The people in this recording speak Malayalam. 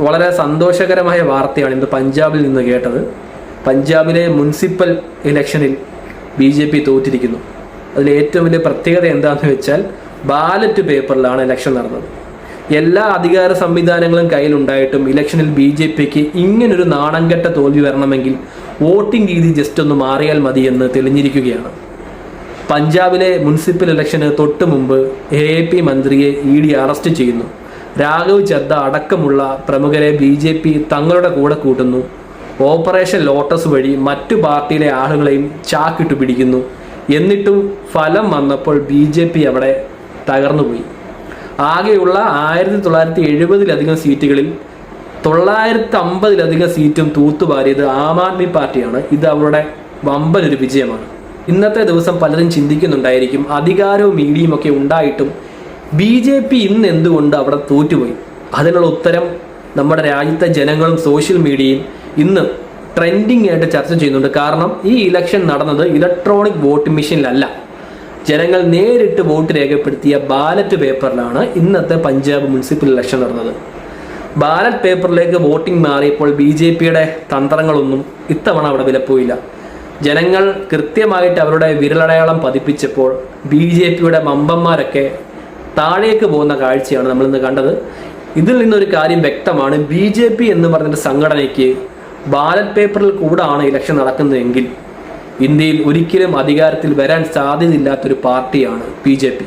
വളരെ സന്തോഷകരമായ വാർത്തയാണ് ഇന്ന് പഞ്ചാബിൽ നിന്ന് കേട്ടത്. പഞ്ചാബിലെ മുനിസിപ്പൽ ഇലക്ഷനിൽ BJP തോറ്റിരിക്കുന്നു. അതിൽ ഏറ്റവും വലിയ പ്രത്യേകത എന്താണെന്ന് വെച്ചാൽ ബാലറ്റ് പേപ്പറിലാണ് ഇലക്ഷൻ നടന്നത്. എല്ലാ അധികാര സംവിധാനങ്ങളും കയ്യിലുണ്ടായിട്ടും ഇലക്ഷനിൽ BJPക്ക് ഇങ്ങനൊരു നാണംകെട്ട തോൽവി വരണമെങ്കിൽ വോട്ടിംഗ് രീതി ജസ്റ്റ് ഒന്ന് മാറിയാൽ മതി എന്ന് തെളിഞ്ഞിരിക്കുകയാണ്. പഞ്ചാബിലെ മുനിസിപ്പൽ ഇലക്ഷന് തൊട്ട് മുമ്പ് AAP മന്ത്രിയെ ED അറസ്റ്റ് ചെയ്യുന്നു. രാഘവ് ചദ്ദ അടക്കമുള്ള പ്രമുഖരെ BJP തങ്ങളുടെ കൂടെ കൂട്ടുന്നു. ഓപ്പറേഷൻ ലോട്ടസ് വഴി മറ്റു പാർട്ടിയിലെ ആളുകളെയും ചാക്കിട്ടു പിടിക്കുന്നു. എന്നിട്ടും ഫലം വന്നപ്പോൾ BJP അവിടെ തകർന്നുപോയി. ആകെയുള്ള 1970-ലധികം സീറ്റുകളിൽ 950-ലധികം സീറ്റും തൂത്തുവാരിയത് ആം ആദ്മി പാർട്ടിയാണ്. ഇത് അവരുടെ വമ്പനൊരു വിജയമാണ്. ഇന്നത്തെ ദിവസം പലരും ചിന്തിക്കുന്നുണ്ടായിരിക്കും, അധികാരവും മീഡിയയും ഒക്കെ ഉണ്ടായിട്ടും BJP ഇന്ന് എന്തുകൊണ്ട് അവിടെ തോറ്റുപോയി? അതിനുള്ള ഉത്തരം നമ്മുടെ രാജ്യത്തെ ജനങ്ങളും സോഷ്യൽ മീഡിയയും ഇന്ന് ട്രെൻഡിങ് ആയിട്ട് ചർച്ച ചെയ്യുന്നുണ്ട്. കാരണം ഈ ഇലക്ഷൻ നടന്നത് ഇലക്ട്രോണിക് വോട്ട് മെഷീനിലല്ല, ജനങ്ങൾ നേരിട്ട് വോട്ട് രേഖപ്പെടുത്തിയ ബാലറ്റ് പേപ്പറിലാണ് ഇന്നത്തെ പഞ്ചാബ് മുനിസിപ്പൽ ഇലക്ഷൻ നടന്നത്. ബാലറ്റ് പേപ്പറിലേക്ക് വോട്ടിംഗ് മാറിയപ്പോൾ BJPയുടെ തന്ത്രങ്ങളൊന്നും ഇത്തവണ അവിടെ വിലപ്പോയില്ല. ജനങ്ങൾ കൃത്യമായിട്ട് അവരുടെ വിരലടയാളം പതിപ്പിച്ചപ്പോൾ BJPയുടെ മമ്പന്മാരൊക്കെ താഴേക്ക് പോകുന്ന കാഴ്ചയാണ് നമ്മളിന്ന് കണ്ടത്. ഇതിൽ നിന്നൊരു കാര്യം വ്യക്തമാണ്, BJP എന്ന് പറഞ്ഞൊരു സംഘടനയ്ക്ക് ബാലറ്റ് പേപ്പറിൽ കൂടാണ് ഇലക്ഷൻ നടക്കുന്നതെങ്കിൽ ഇന്ത്യയിൽ ഒരിക്കലും അധികാരത്തിൽ വരാൻ സാധ്യതയില്ലാത്തൊരു പാർട്ടിയാണ് BJP.